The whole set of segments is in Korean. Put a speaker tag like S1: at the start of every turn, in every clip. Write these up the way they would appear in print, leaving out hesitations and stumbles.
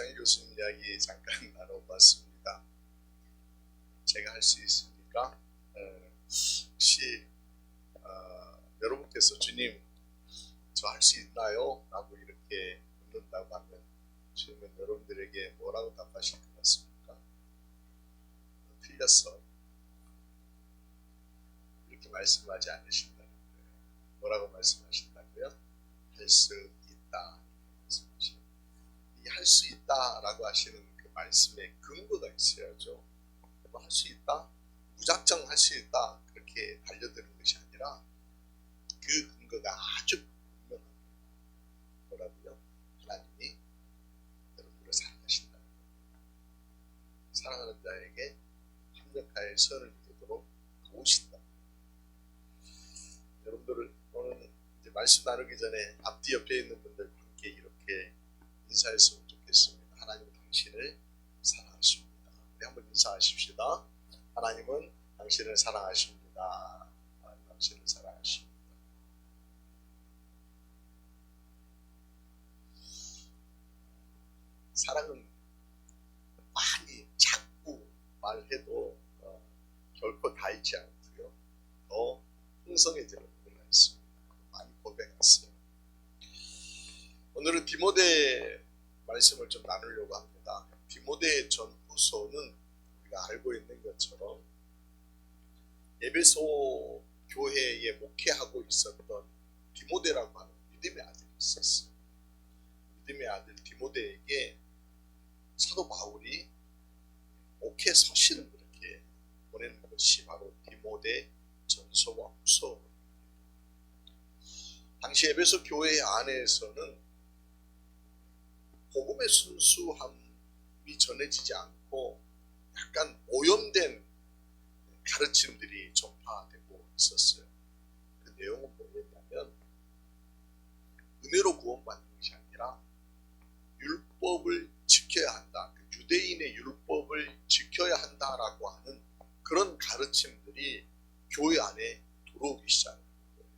S1: 이상희 교수님 이야기 잠깐 나눠봤습니다. 제가 할 수 있습니까? 혹시 여러분께서 주님 저 할 수 있나요? 라고 이렇게 묻는다고 하면 주님은 여러분들에게 뭐라고 답하실 것 같습니까? 틀렸어. 이렇게 말씀하지 않으신다는 거예요. 뭐라고 말씀하신다고요? 할 수 있다. 이 할 수 있다라고 하시는 그 말씀에 근거가 있어야죠. 뭐 할 수 있다? 무작정 할 수 있다. 그렇게 달려드는 것이 아니라 그 근거가 아주 분명합니다. 뭐라고요? 하나님이 여러분들을 사랑하신다는 겁니다. 사랑하는 자에게 합력하여 선을 이루도록 도우신다. 여러분들을 오늘 이제 말씀 나누기 전에 앞뒤 옆에 있는 분들과 함께 이렇게 인사했으면 좋겠습니다. 하나님은 당신을 사랑하십니다. 우리 한번 인사하십시다. 하나님은 당신을 사랑하십니다. 하나님 당신을 사랑하십니다. 사랑은 많이 자꾸 말해도 결코 닿지 않고요. 더 풍성해지는 분들가 있습니다. 많이 고백했어요. 오늘은 디모데 말씀을 좀 나누려고 합니다. 디모데 전후서는 우리가 알고 있는 것처럼 에베소 교회에 목회하고 있었던 디모데라고 하는 믿음의 아들이 있었어요. 믿음의 아들 디모데에게 사도 바울이 목회 서신을 그렇게 보내는 것이 바로 디모데 전서와 후서. 당시 에베소 교회 안에서는 복음의 순수함이 전해지지 않고 약간 오염된 가르침들이 전파되고 있었어요. 그 내용은 뭐였냐면 은혜로 구원받는 것이 아니라 율법을 지켜야 한다. 유대인의 율법을 지켜야 한다라고 하는 그런 가르침들이 교회 안에 들어오기 시작한 거예요.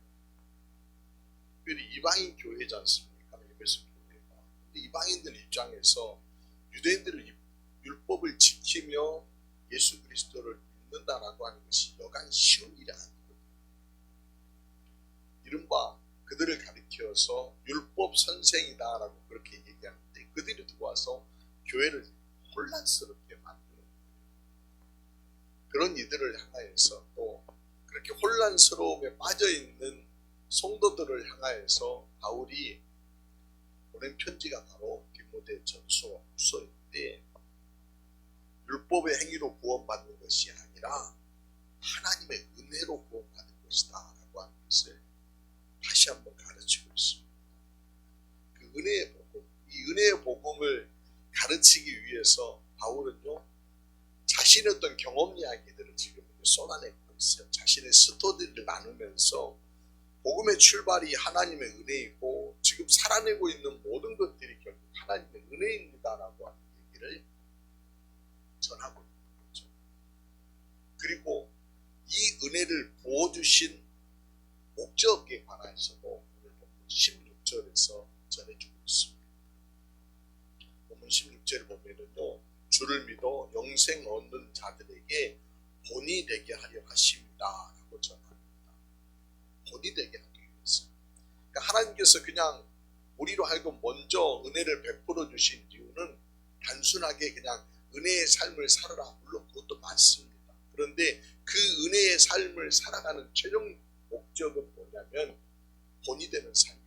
S1: 특별히 이방인 교회지 않습니까? 에베소 교회가. 근데 이방인들 입장에서 유대인들의 율법을 지키며 예수 그리스도를 믿는다라고 하는 것이 여간 쉬운 일이 아니거든요. 이른바 그들을 가리켜서 율법 선생이다라고 그렇게 얘기하는데 그들이 들어와서 교회를 혼란스럽게 만드는 거예요. 그런 이들을 향하여서 또 그렇게 혼란스러움에 빠져있는 성도들을 향하여서 바울이 보낸 편지가 바로 디모데 전서와 후서인데 율법의 행위로 구원받는 것이 아니라 하나님의 은혜로 구원받는 것이다 라고 하는 것을 다시 한번 가르치고 있습니다. 그 은혜의 복음, 이 은혜의 복음을 가르치기 위해서 바울은요 자신의 어떤 경험 이야기들을 지금 쏟아내고 있어요. 자신의 스토리를 나누면서 복음의 출발이 하나님의 은혜이고 지금 살아내고 있는 모든 것들이 결국 하나님의 은혜입니다라고 하는 얘기를 전하고 있는 거죠. 그리고 이 은혜를 부어주신 목적에 관해서도 오늘 본문 16절에서 전해주고 있습니다. 본문 16절을 보면은요, 주를 믿어 영생 얻는 자들에게 본이 되게 하려 하십니다. 라고 전합니다. 본이 되게 하기 위해서. 그러니까 하나님께서 그냥 우리로 하여금 먼저 은혜를 베풀어 주신 이유는 단순하게 그냥 은혜의 삶을 살아라. 물론 그것도 맞습니다. 그런데 그 은혜의 삶을 살아가는 최종 목적은 뭐냐면 본이 되는 삶이다.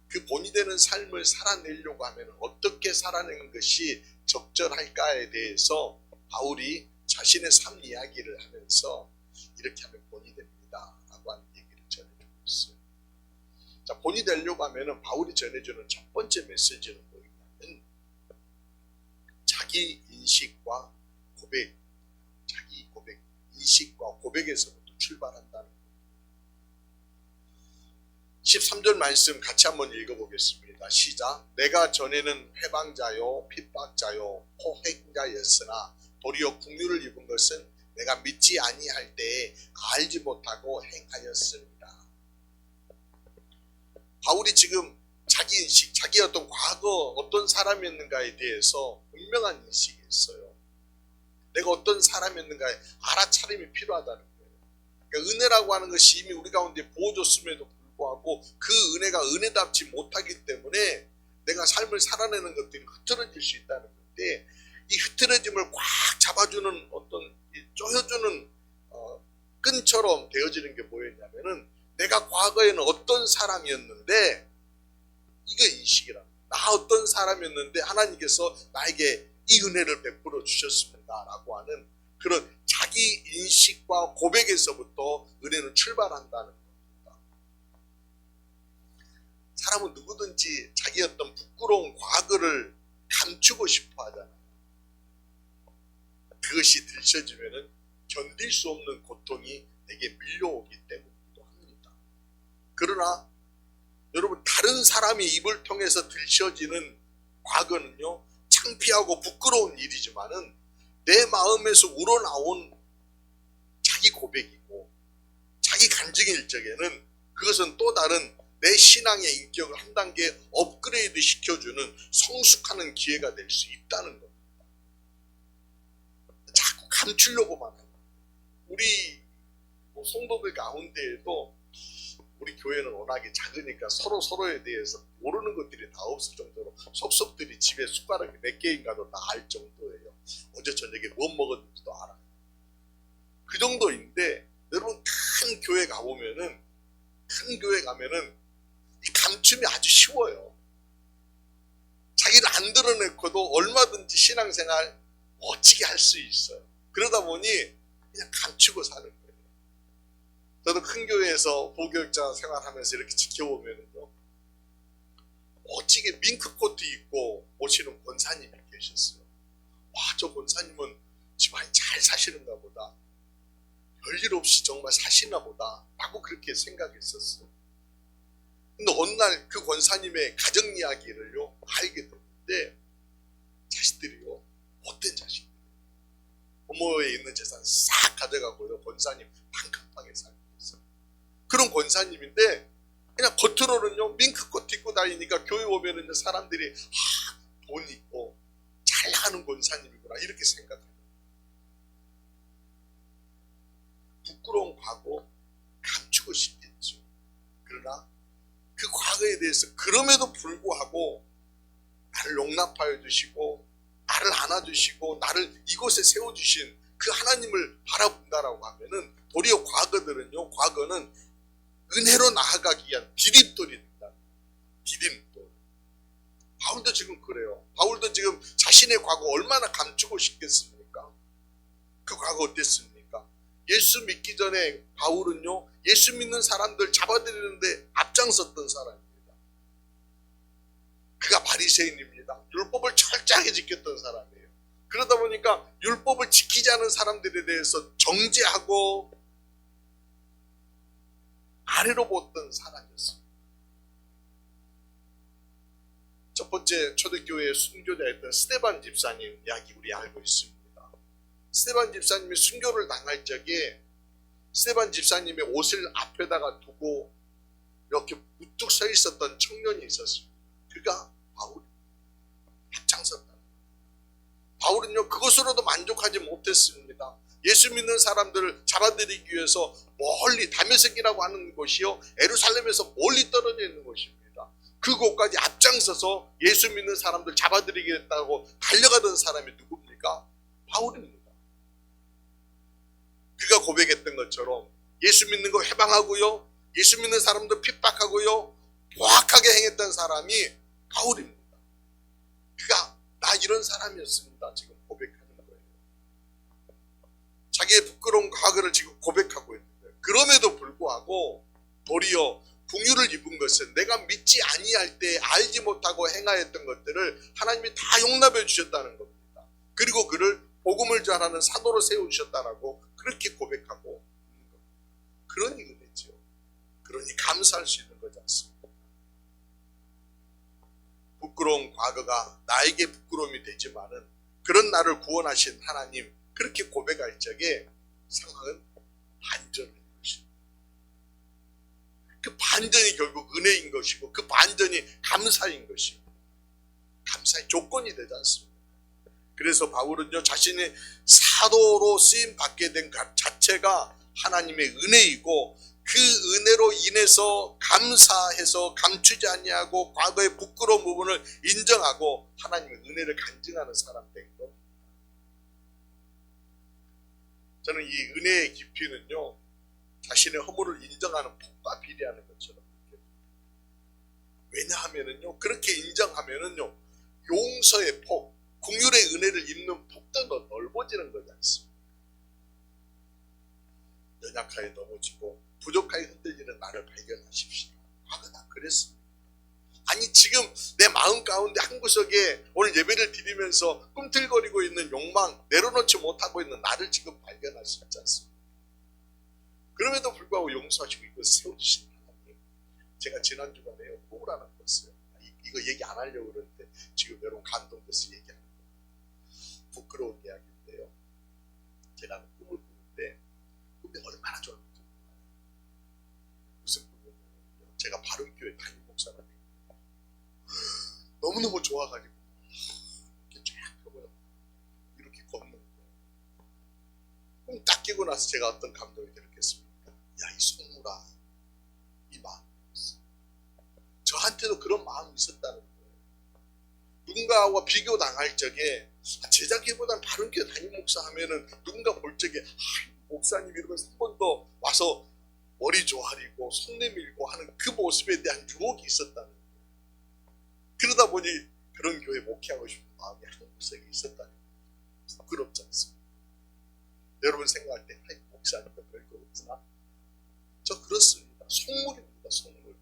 S1: 그 본이 되는 삶을 살아내려고 하면 어떻게 살아내는 것이 적절할까에 대해서 바울이 자신의 삶 이야기를 하면서 이렇게 하면 본이 됩니다 라고 하는 얘기를 전해주고 있어요. 자, 본이 되려고 하면 바울이 전해주는 첫 번째 메시지는 뭐냐면 자기 인식과 고백, 자기 고백, 인식과 고백에서부터 출발한다는 겁니다. 13절 말씀 같이 한번 읽어보겠습니다. 시작. 내가 전에는 회방자요 핍박자요 포획자였으나 도리어 국류를 입은 것은 내가 믿지 아니할 때에 알지 못하고 행하였습니다. 바울이 지금 자기 인식, 자기 어떤 과거 어떤 사람이었는가에 대해서 분명한 인식이 있어요. 내가 어떤 사람이었는가에 알아차림이 필요하다는 거예요. 그러니까 은혜라고 하는 것이 이미 우리 가운데 부어졌음에도 불구하고 그 은혜가 은혜답지 못하기 때문에 내가 삶을 살아내는 것들이 흐트러질 수 있다는 건데, 이 흐트러짐을 꽉 잡아주는 어떤 조여주는 끈처럼 되어지는 게 뭐였냐면은, 내가 과거에는 어떤 사람이었는데 이게 인식이라. 나 어떤 사람이었는데 하나님께서 나에게 이 은혜를 베풀어 주셨습니다라고 하는 그런 자기 인식과 고백에서부터 은혜는 출발한다는 겁니다. 사람은 누구든지 자기 어떤 부끄러운 과거를 감추고 싶어 하잖아요. 그것이 들춰지면은 견딜 수 없는 고통이 내게 밀려오기 때문이기도 합니다. 그러나 여러분, 다른 사람의 입을 통해서 들춰지는 과거는요, 창피하고 부끄러운 일이지만은 내 마음에서 우러나온 자기 고백이고 자기 간증일 적에는 그것은 또 다른 내 신앙의 인격을 한 단계 업그레이드 시켜주는 성숙하는 기회가 될 수 있다는 겁니다. 자꾸 감추려고만 하는, 우리 성도들 가운데에도 우리 교회는 워낙에 작으니까 서로에 대해서 모르는 것들이 다 없을 정도로 속속들이 집에 숟가락이 몇 개인가도 다 알 정도예요. 어제 저녁에 뭐 먹었는지도 알아요. 그 정도인데, 여러분 큰 교회 가보면은, 이 감춤이 아주 쉬워요. 자기를 안 드러내고도 얼마든지 신앙생활 멋지게 할 수 있어요. 그러다 보니 그냥 감추고 사는 거예요. 저도 큰 교회에서 보교육자 생활하면서 이렇게 지켜보면요, 멋지게 밍크코트 입고 오시는 권사님이 계셨어요. 와, 저 권사님은 집안이 잘 사시는가 보다, 별일 없이 정말 사시나 보다 라고 그렇게 생각했었어요. 근데 어느 날 그 권사님의 가정 이야기를요 알게 됐는데, 자식들이요, 못된 자식들, 부모에 있는 재산 싹 가져가고요, 권사님 단칸방에 살고 있어요. 그런 권사님인데 그냥 겉으로는요 밍크코트 입고 다니니까 교회 오면은 사람들이 돈 있고 잘 나가는 권사님이구나 이렇게 생각해요. 부끄러운 과거 감추고 싶겠죠. 그러나 그 과거에 대해서 그럼에도 불구하고 나를 용납하여 주시고 나를 안아주시고 나를 이곳에 세워주신 그 하나님을 바라본다라고 하면은, 도리어 과거는 은혜로 나아가기 위한 디딤돌이 된다. 디딤돌. 바울도 지금 그래요. 바울도 지금 자신의 과거 얼마나 감추고 싶겠습니까? 그 과거 어땠습니까? 예수 믿기 전에 바울은요, 예수 믿는 사람들 잡아들이는데 앞장섰던 사람입니다. 그가 바리새인입니다. 율법을 철저하게 지켰던 사람이에요. 그러다 보니까 율법을 지키지 않은 사람들에 대해서 정죄하고 아래로 보던 사람이었습니다. 첫 번째 초대교회의 순교자였던 스데반 집사님 이야기 우리 알고 있습니다. 스데반 집사님이 순교를 당할 적에 스데반 집사님의 옷을 앞에다가 두고 이렇게 우뚝 서 있었던 청년이 있었습니다. 그가 바울, 앞장섰다. 바울은요 그것으로도 만족하지 못했습니다. 예수 믿는 사람들을 잡아들이기 위해서 멀리, 다메섹이라고 하는 곳이요 예루살렘에서 멀리 떨어져 있는 곳입니다. 그곳까지 앞장서서 예수 믿는 사람들 잡아들이겠다고 달려가던 사람이 누굽니까? 바울입니다. 그가 고백했던 것처럼 예수 믿는 거 해방하고요, 예수 믿는 사람들 핍박하고요, 포악하게 행했던 사람이 바울입니다. 그가 나 이런 사람이었습니다. 지금 고백하는 거예요. 자기의 부끄러운 과거를 지금 고백하고 있는 거예요. 그럼에도 불구하고 도리어 긍휼을 입은 것은 내가 믿지 아니할 때 알지 못하고 행하였던 것들을 하나님이 다 용납해 주셨다는 겁니다. 그리고 그를 복음을 전하는 사도로 세우셨다라고 그렇게 고백하고 있는 겁니다. 그러니 은혜죠. 그러니 감사할 수 있는 거지 않습니까? 부끄러운 과거가 나에게 부끄러움이 되지만은 그런 나를 구원하신 하나님, 그렇게 고백할 적에 상황은 반전인 것입니다. 그 반전이 결국 은혜인 것이고 그 반전이 감사인 것이고 감사의 조건이 되지 않습니까? 그래서 바울은요 자신의 사도로 쓰임 받게 된 자체가 하나님의 은혜이고 그 은혜로 인해서 감사해서 감추지 아니하고 과거의 부끄러운 부분을 인정하고 하나님의 은혜를 간증하는 사람 된 것. 저는 이 은혜의 깊이는요 자신의 허물을 인정하는 폭과 비례하는 것처럼 느껴요. 왜냐하면은요 그렇게 인정하면은요 용서의 폭, 긍휼의 은혜를 입는 폭도 넓어지는 거지 않습니까? 연약하게 넘어지고 부족하게 흔들리는 나를 발견하십시오. 나 그랬습니다. 아니 지금 내 마음 가운데 한 구석에 오늘 예배를 드리면서 꿈틀거리고 있는 욕망, 내려놓지 못하고 있는 나를 지금 발견할 수 있지 않습니까? 그럼에도 불구하고 용서하시고 이거 세워주신 하나님. 제가 지난주간에 꿈을 하나 꿨어요. 이거 얘기 안 하려고 그러는데 지금 여러분 감동돼서 얘기하는 거예요. 부끄러운 이야기인데요. 제가 꿈을 꾸는데 꿈이 얼마나 좋았는지 무슨 꿈이냐면요. 제가 바른교회 담임 목사가 됐어요. 너무너무 좋아가지고 이렇게 쫙 펴고요. 이렇게 걷는 거예요. 꿈 딱 끼고 나서 제가 어떤 감동이 들었겠습니까? 야, 이 속물아, 이 마음 있어. 저한테도 그런 마음이 있었다는 거예요. 누군가와 비교당할 적에 제자기보다는 바른교회 담임 목사 하면은 누군가 볼 적에 목사님 이러면서 한 번 더 와서 머리 조아리고 손 내밀고 하는 그 모습에 대한 유혹이 있었다는 거예요. 그러다 보니 그런 교회 목회하고 싶은 마음이 한 구석에 있었다는 거예요. 부끄럽지 않습니까? 여러분 생각할 때 목사님도 별거 없으나 저 그렇습니다. 속물입니다. 속물.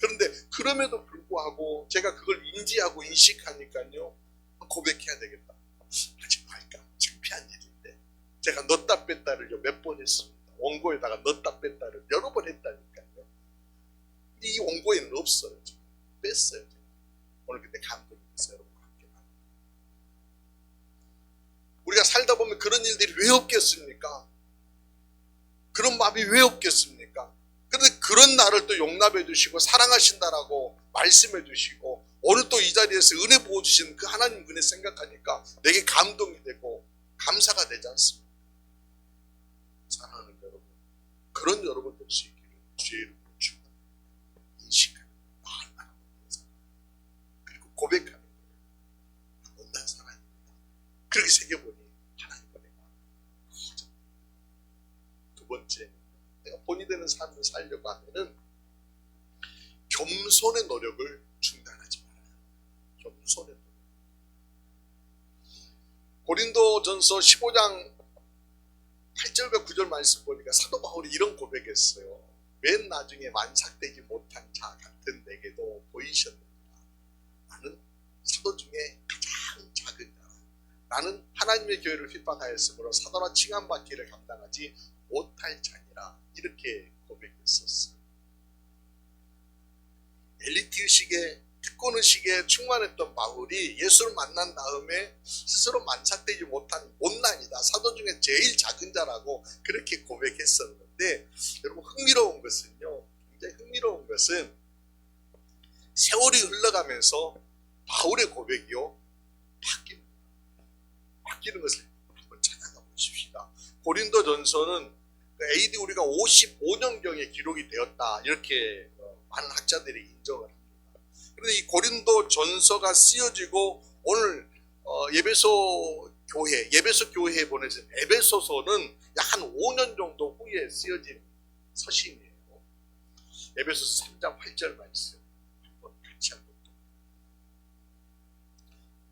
S1: 그런데 그럼에도 불구하고 제가 그걸 인지하고 인식하니까요 고백해야 되겠다. 하지 말까? 창피한 일인데 제가 넣었다 뺐다를 몇 번 했습니다. 원고에다가 넣었다 뺐다를 여러 번 했다니까요. 이 원고에는 없어요. 지금. 뺐어요. 지금. 오늘 그때 감동이 됐어요. 여러분과 함께. 우리가 살다 보면 그런 일들이 왜 없겠습니까? 그런 마음이 왜 없겠습니까? 그런데 그런 나를 또 용납해 주시고 사랑하신다라고 말씀해 주시고 오늘 또 이 자리에서 은혜 부어주시는 그 하나님 은혜 생각하니까 내게 감동이 되고 감사가 되지 않습니까? 사랑하는 여러분, 그런 여러분 될 수 있기를 주의 이름으로 축원합니다. 인식하는 얼마나 못된 사람 그리고 고백하는 거예요. 못난 사람입니다. 그렇게 새겨보니 하나님과 내가 커져. 두 번째, 내가 본이 되는 삶을 살려고 하면은 겸손의 노력을 중단하지 말아요. 겸손의 노력. 고린도전서 15장 8절과 9절 말씀 보니까 사도 바울이 이런 고백했어요. 맨 나중에 만삭되지 못한 자 같은 내게도 보이셨느니라. 나는 사도 중에 가장 작은 자. 나는 하나님의 교회를 핍박하였으므로 사도나 칭함받기를 감당하지 못할 자니라. 이렇게 고백했었어요. 엘리트의식에 특권의식에 충만했던 바울이 예수를 만난 다음에 스스로 만삭되지 못한 못난이다. 사도 중에 제일 작은 자라고 그렇게 고백했었는데 여러분 흥미로운 것은요. 굉장히 흥미로운 것은 세월이 흘러가면서 바울의 고백이요. 바뀌는 것을 한번 찾아가 보십시다. 고린도전서는 AD 우리가 55년경에 기록이 되었다. 이렇게 많은 학자들이 인정을 합니다. 그런데 이 고린도 전서가 쓰여지고 오늘 예배소 교회에 보내진 에베소서는 약 한 5년 정도 후에 쓰여진 서신이에요. 에베소서 3장 8절 말씀 한번 같이 한번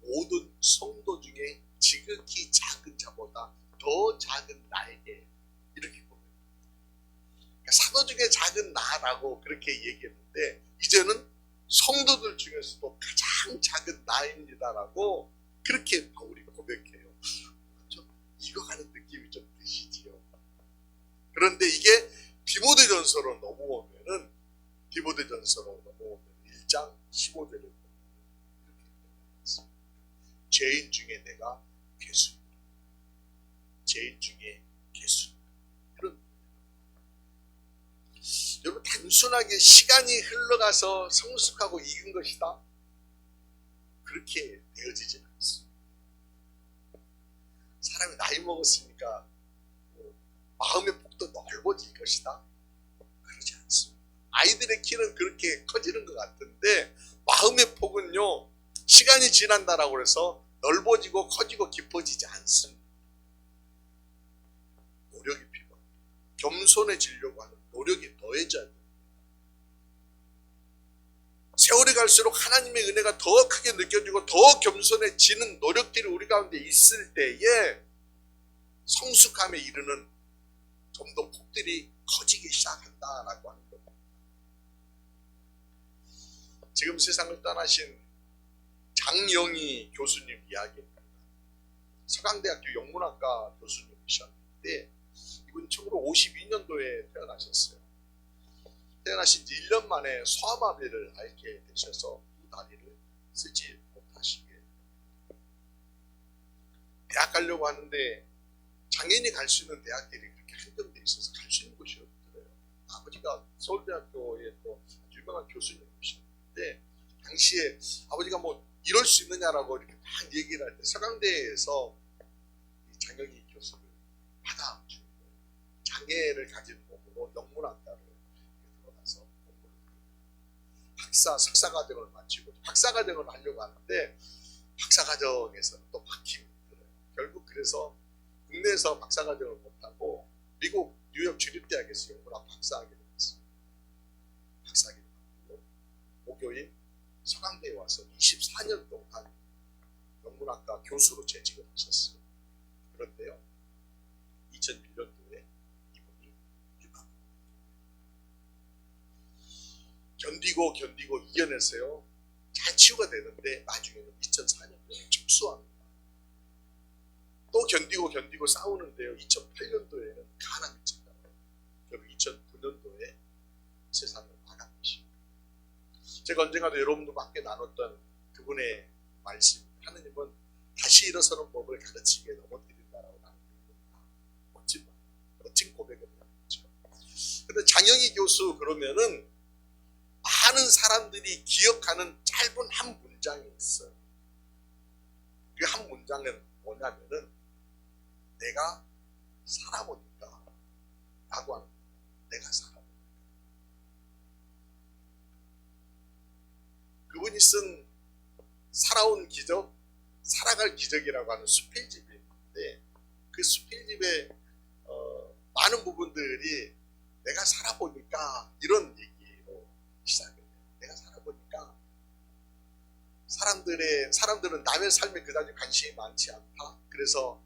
S1: 모든 성도 중에 지극히 작은 자보다 더 작은 나에게 이렇게 보면 그러니까 사도 중에 작은 나라고 그렇게 얘기했는데 이제는 성도들 중에서도 가장 작은 나입니다라고 그렇게 바울이 고백해요. 좀 익어가는 느낌이 좀 드시지요. 그런데 이게 디모데전서로 넘어오면은 1장 15절에 보면 이렇게 되었습니다. 죄인 중에 내가 괴수입니다. 죄인 중에 괴수입니다. 여러분 단순하게 시간이 흘러가서 성숙하고 익은 것이다. 그렇게 되어지지 않습니다. 사람이 나이 먹었으니까 마음의 폭도 넓어질 것이다. 그러지 않습니다. 아이들의 키는 그렇게 커지는 것 같은데 마음의 폭은요, 시간이 지난다라고 해서 넓어지고 커지고 깊어지지 않습니다. 노력이 필요합니다. 겸손해지려고 하는 노력이 더해져야 됩니다. 세월이 갈수록 하나님의 은혜가 더 크게 느껴지고 더 겸손해지는 노력들이 우리 가운데 있을 때에 성숙함에 이르는 좀 더 폭들이 커지기 시작한다라고 하는 겁니다. 지금 세상을 떠나신 장영희 교수님 이야기입니다. 서강대학교 영문학과 교수님이셨는데 이분 1952년도에 태어나셨어요. 태어나신 지 1년 만에 소아마비를 앓게 되셔서 두 다리를 쓰지 못하시게 대학 가려고 하는데 장애인이 갈 수 있는 대학들이 그렇게 한정되어 있어서 갈 수 있는 곳이 없더래요. 아버지가 서울대학교에 또 유명한 교수님이셨는데 당시에 아버지가 뭐 이럴 수 있느냐라고 이렇게 막 얘기를 할 때 서강대에서 이 장영희 교수를 받아주는 거예요. 장애를 가진 몸으로 영문학과를 들어가서 공부를 박사, 석사과정을 마치고 박사과정을 하려고 하는데 박사과정에서는 또 막힘이 들어요. 결국 그래서 국내에서 박사과정을 못하고 미국 뉴욕 주립대학에서 영문학 박사학위를 했습니다. 박사학위를 받고 목요일 서강대에 와서 24년 동안 영문학과 교수로 재직을 하셨어요. 그런데요, 2001년도에 이분이 유감을 견디고 이겨내서요 잘 치유가 되는데 나중에는 2004년도에 축소합니다. 또 견디고 싸우는데요 2008년도에는 간암이 증가해요. 결국 2009년도에 세상을 마감하십니다. 제가 언젠가도 여러분들과 함께 나눴던 그분의 말씀, 하느님은 다시 일어서는 법을 가르치기에 넘어뜨린다라고 나누는 멋진 고백을 했죠. 그런데 장영희 교수 그러면은 많은 사람들이 기억하는 짧은 한 문장이 있어요. 그 한 문장은 뭐냐면은 내가 살아보니까 라고 하는 거예요. 내가 살아보니까. 그분이 쓴 살아온 기적, 살아갈 기적이라고 하는 수필집이 있는데 그 수필집의 많은 부분들이 내가 살아보니까 이런 얘기로 시작해요. 내가 살아보니까 사람들은 남의 삶에 그다지 관심이 많지 않다. 그래서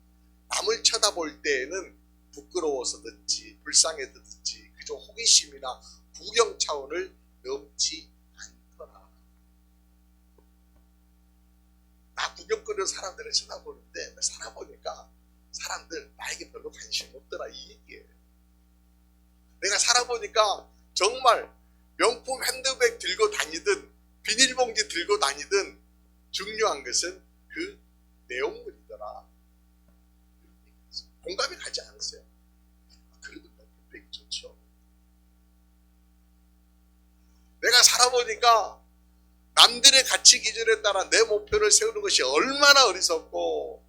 S1: 남을 쳐다볼 때에는 부끄러워서든지 불쌍해서든지 그저 호기심이나 구경 차원을 넘지 않더라. 나 구경거리는 사람들을 쳐다보는데 살아보니까 사람들 나에게 별로 관심 없더라 이 얘기예요. 내가 살아보니까 정말 명품 핸드백 들고 다니든 비닐봉지 들고 다니든 중요한 것은 그 내용물이더라. 공감이 가지 않으세요? 그래도 명품백이 좋죠. 내가 살아보니까 남들의 가치 기준에 따라 내 목표를 세우는 것이 얼마나 어리석고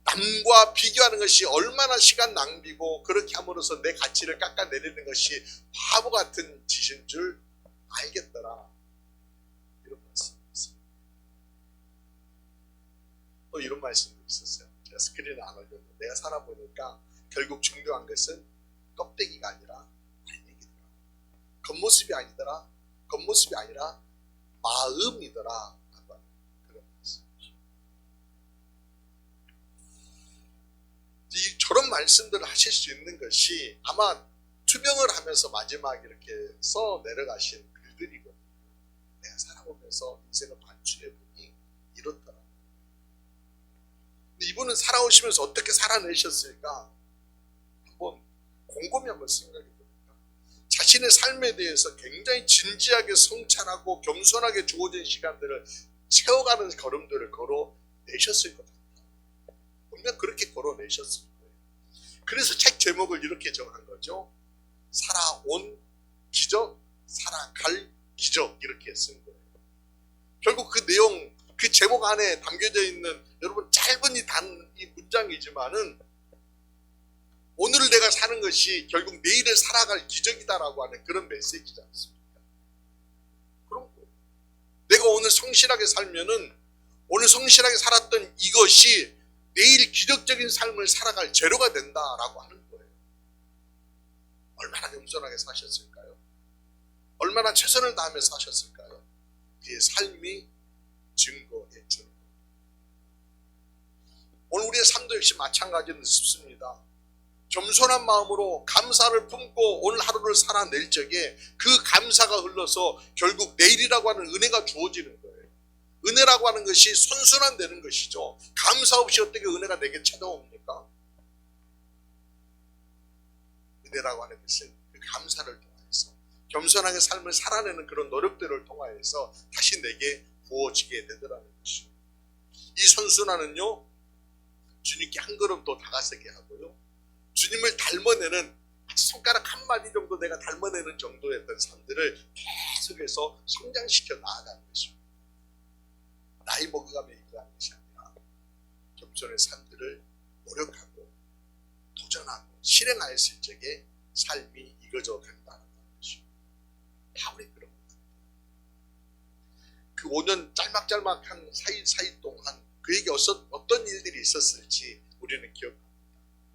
S1: 남과 비교하는 것이 얼마나 시간 낭비고 그렇게 함으로써 내 가치를 깎아내리는 것이 바보 같은 짓인 줄 알겠더라. 이런 말씀이 있습니다. 또 이런 말씀도 있었어요. 제가 스크린에 안 올렸는데 내가 살아보니까 결국 중요한 것은 껍데기가 아니라 알맹이더라. 겉모습이 아니라 마음이더라. 그런 말씀이죠. 저런 말씀들을 하실 수 있는 것이 아마 투병을 하면서 마지막 이렇게 써 내려가신 글들이거든요. 내가 살아보면서 인생을 반추해보니 이렇더라. 근데 이분은 살아오시면서 어떻게 살아내셨을까? 한번 곰곰이 한번 생각해 봅니다. 자신의 삶에 대해서 굉장히 진지하게 성찰하고 겸손하게 주어진 시간들을 채워가는 걸음들을 걸어내셨을 것 같아요. 분명 그렇게 걸어내셨을 거예요. 그래서 책 제목을 이렇게 정한 거죠. 살아온 기적, 살아갈 기적 이렇게 쓴 거예요. 결국 그 내용, 그 제목 안에 담겨져 있는 여러분 짧은 이 문장이지만은 오늘을 내가 사는 것이 결국 내일을 살아갈 기적이다라고 하는 그런 메시지지 않습니까? 그런 거예요. 내가 오늘 성실하게 살면은 오늘 성실하게 살았던 이것이 내일 기적적인 삶을 살아갈 재료가 된다라고 하는 거예요. 얼마나 겸손하게 사셨을까요? 얼마나 최선을 다하며 사셨을까요? 그의 삶이 증거해 주는 거예요. 오늘 우리의 삶도 역시 마찬가지는 싶습니다. 겸손한 마음으로 감사를 품고 오늘 하루를 살아낼 적에 그 감사가 흘러서 결국 내일이라고 하는 은혜가 주어지는 거예요. 은혜라고 하는 것이 선순환되는 것이죠. 감사 없이 어떻게 은혜가 내게 찾아옵니까? 은혜라고 하는 것은 그 감사를 통해서 겸손하게 삶을 살아내는 그런 노력들을 통하여서 다시 내게 부어지게 되더라는 것입니다. 이 선순환은요, 주님께 한 걸음 더 다가서게 하고요, 주님을 닮아내는 손가락 한 마디 정도 내가 닮아내는 정도였던 삶들을 계속해서 성장시켜 나아가는 것입니다. 나이 먹어가며 이거 하는 것이 아니라 겸손의 삶들을 노력하고 도전하고 실행하였을 적에 삶이 이루어져 간다는 것입니다. 바울이 그런 겁니다. 그 5년 짤막짤막한 사이 동안 그에게 어떤 일들이 있었을지 우리는 기억합니다.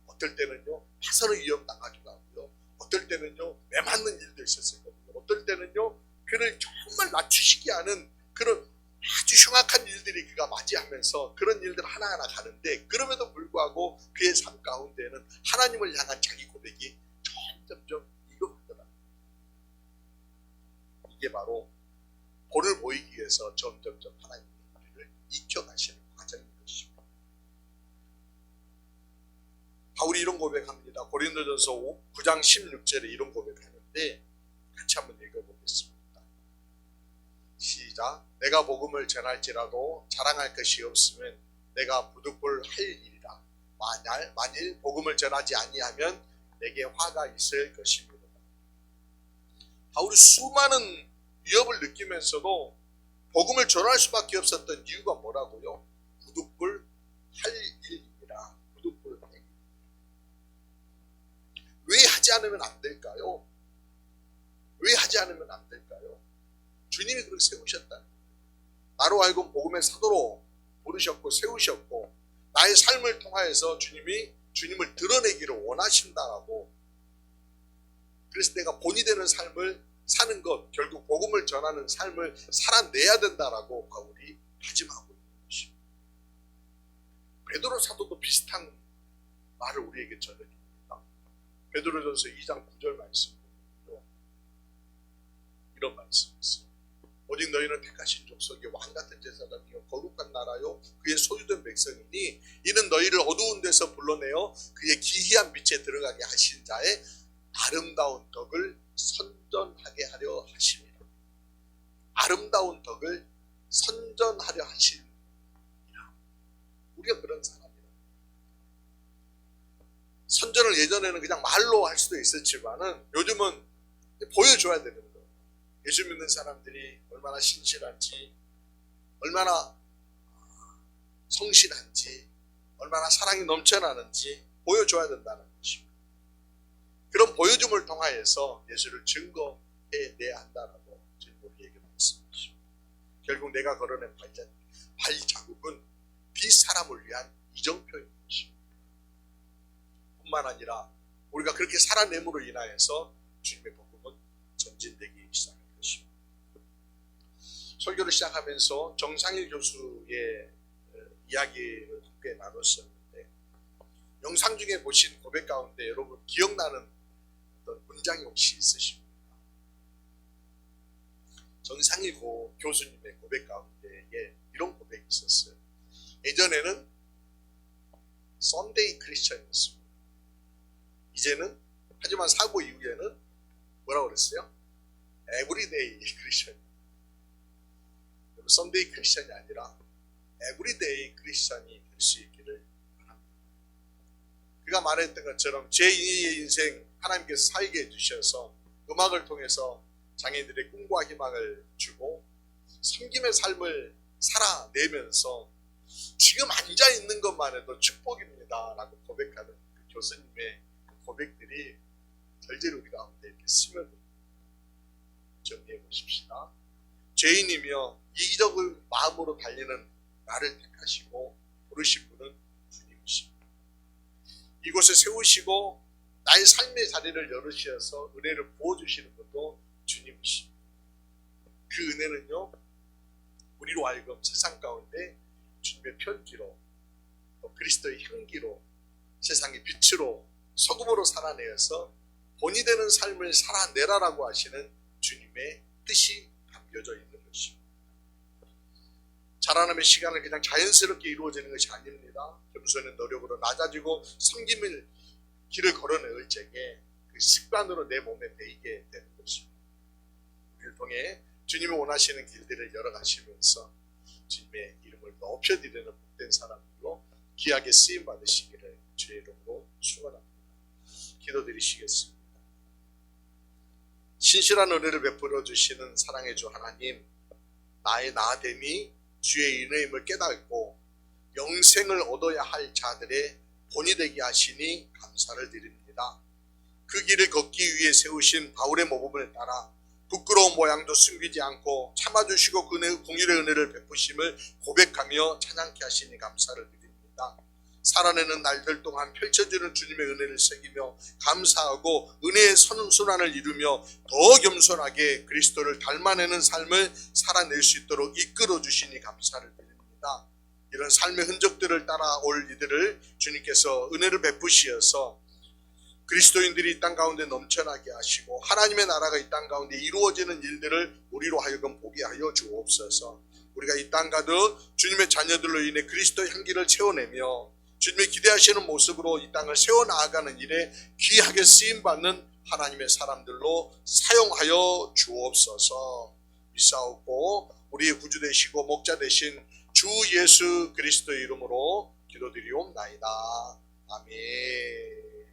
S1: 어떨 때는요, 파선을 위협당하기도 하고요, 어떨 때는요, 매맞는 일도 있었을 거고요, 어떨 때는요, 그를 정말 낮추시게 하는 그런 아주 흉악한 일들이 그가 맞이하면서 그런 일들 하나하나 가는데, 그럼에도 불구하고 그의 삶 가운데는 하나님을 향한 자기 고백이 점점점 익어가더라. 이게 바로 본을 보이기 위해서 점점점 하나님의 우리를 익혀가시는 과정인 것입니다. 바울이 이런 고백합니다. 고린도전서 9장 16절에 이런 고백하는데 같이 한번 읽어보겠습니다. 시작. 내가 복음을 전할지라도 자랑할 것이 없으면 내가 부득불 할 일이라. 만일 복음을 전하지 아니하면 내게 화가 있을 것입니다. 바울이 수많은 위협을 느끼면서도 복음을 전할 수밖에 없었던 이유가 뭐라고요? 부득불 할 일입니다. 부득불 할 일. 왜 하지 않으면 안 될까요? 왜 하지 않으면 안 될까요? 주님이 그렇게 세우셨다는 거예요. 나로 하여금 복음의 사도로 부르셨고 세우셨고 나의 삶을 통하여서 주님을 드러내기를 원하신다라고. 그래서 내가 본이 되는 삶을 사는 것, 결국 복음을 전하는 삶을 살아내야 된다라고 바울이 다짐하고 있는 것입니다. 베드로 사도도 비슷한 말을 우리에게 전해줍니다. 베드로전서 2장 9절 말씀 보면요, 이런 말씀이 있어요. 오직 너희는 택하신 족속이 왕같은 제사장이요 거룩한 나라요 그의 소유된 백성이니 이는 너희를 어두운 데서 불러내어 그의 기이한 빛에 들어가게 하신 자의 아름다운 덕을 선전하게 하려 하심이라. 아름다운 덕을 선전하려 하심이라. 우리가 그런 사람이라. 선전을 예전에는 그냥 말로 할 수도 있었지만은 요즘은 보여줘야 되는 거예요. 예수 믿는 사람들이 얼마나 신실한지, 얼마나 성실한지, 얼마나 사랑이 넘쳐나는지 보여줘야 된다는 것입니다. 그런 보여줌을 통하여서 예수를 증거해내야 한다라고 지금 우리에게 말씀하십니다. 결국 내가 걸어낸 발자국은 뒷사람을 위한 이정표인 것입니다. 뿐만 아니라 우리가 그렇게 살아냄으로 인하여서 주님의 복음은 전진되기 시작합니다. 설교를 시작하면서 정상일 교수의 이야기를 함께 나눴었는데, 영상 중에 보신 고백 가운데 여러분 기억나는 어떤 문장이 혹시 있으십니까? 정상일 교수님의 고백 가운데에 이런 고백이 있었어요. 예전에는 썬데이 크리스천이었습니다. 이제는, 하지만 사고 이후에는 뭐라고 그랬어요? 에브리데이 크리스천. 썬데이 크리스천이 아니라 에브리데이 크리스천이 될 수 있기를 바랍니다. 그가 말했던 것처럼 제2의 인생 하나님께서 살게 해주셔서 음악을 통해서 장애인들의 꿈과 희망을 주고 섬김의 삶을 살아내면서 지금 앉아있는 것만 해도 축복입니다 라고 고백하는 그 교수님의 고백들이 절대로 우리 가운데 이렇게 스며듭니다. 정리해 보십시다. 죄인이며 이기적인 마음으로 달리는 나를 택하시고 부르신 분은 주님이십니다. 이곳에 세우시고 나의 삶의 자리를 열으셔서 은혜를 부어주시는 분도 주님이십니다. 그 은혜는요, 우리로 하여금 세상 가운데 주님의 편지로, 또 그리스도의 향기로, 세상의 빛으로, 소금으로 살아내어서 본이 되는 삶을 살아내라라고 하시는 주님의 뜻이 담겨져 있는 것입니다. 자라남의 시간은 그냥 자연스럽게 이루어지는 것이 아닙니다. 겸손의 노력으로 낮아지고 섬김을 길을 걸어내을 적에 그 습관으로 내 몸에 배이게 되는 것입니다. 우리를 통해 주님이 원하시는 길들을 열어가시면서 주님의 이름을 높여드리는 복된 사람들로 귀하게 쓰임 받으시기를 주의 이름으로 축원합니다. 기도드리시겠습니다. 신실한 은혜를 베풀어 주시는 사랑의 주 하나님, 나의 나됨이 주의 은혜임을 깨닫고 영생을 얻어야 할 자들의 본이 되게 하시니 감사를 드립니다. 그 길을 걷기 위해 세우신 바울의 모범을 따라 부끄러운 모양도 숨기지 않고 참아주시고 그 공의의 은혜를 베푸심을 고백하며 찬양케 하시니 감사를 드립니다. 살아내는 날들 동안 펼쳐지는 주님의 은혜를 새기며 감사하고 은혜의 선순환을 이루며 더 겸손하게 그리스도를 닮아내는 삶을 살아낼 수 있도록 이끌어 주시니 감사를 드립니다. 이런 삶의 흔적들을 따라올 이들을 주님께서 은혜를 베푸시어서 그리스도인들이 이 땅 가운데 넘쳐나게 하시고 하나님의 나라가 이 땅 가운데 이루어지는 일들을 우리로 하여금 보게 하여 주옵소서. 우리가 이 땅 가득 주님의 자녀들로 인해 그리스도의 향기를 채워내며 주님의 기대하시는 모습으로 이 땅을 세워나가는 일에 귀하게 쓰임받는 하나님의 사람들로 사용하여 주옵소서. 믿사옵고 우리의 구주 되시고 목자 되신 주 예수 그리스도의 이름으로 기도드리옵나이다. 아멘.